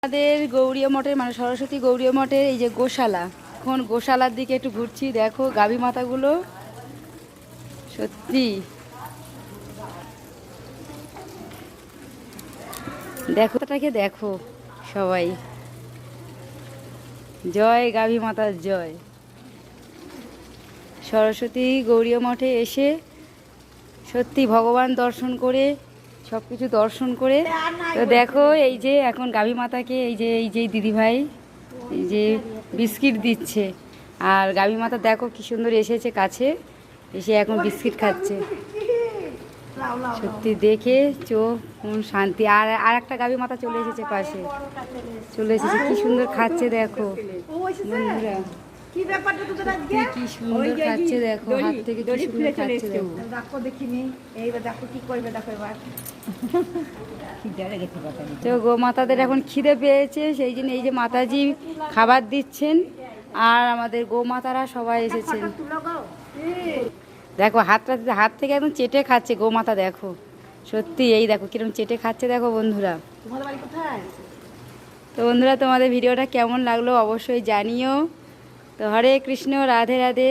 আমাদের গৌরীয় মঠের মানে সরস্বতী গৌরীয় মঠের এই যে গোশালা, এখন গোশালার দিকে একটু ঘুরছি। দেখো গাভী মাতাগুলো, সত্যি দেখো তাকে দেখো সবাই। জয় গাভী মাতার জয়। সরস্বতী গৌরীয় মঠে এসে সত্যি ভগবান দর্শন করে সব কিছু দর্শন করে তো দেখো এই যে এখন গাভী মাতাকে এই যে দিদিভাই এই যে বিস্কিট দিচ্ছে। আর গাভী মাতা দেখো কি সুন্দর এসেছে কাছে, এসে এখন বিস্কিট খাচ্ছে। সত্যি দেখে চোখ কোন শান্তি। আর আর একটা গাভী মাতা চলে এসেছে পাশে, চলে এসেছে কি সুন্দর খাচ্ছে দেখো বন্ধুরা, কি সুন্দর খাচ্ছে দেখো, হাত থেকে কি সুন্দর খাচ্ছে দেখো। দেখো কি করবে, দেখো এবার তো গো মাতাদের এখন খিদে পেয়েছে, সেই জন্য এই যে মাতাজি খাবার দিচ্ছেন আর আমাদের গো মাতারা সবাই এসেছেন। দেখো হাত থেকে একদম চেটে খাচ্ছে গো মাতা, দেখো সত্যি এই দেখো কিরকম চেটে খাচ্ছে দেখো বন্ধুরা। তো বন্ধুরা তোমাদের ভিডিওটা কেমন লাগলো অবশ্যই জানিও। তো হরে কৃষ্ণ, রাধে রাধে।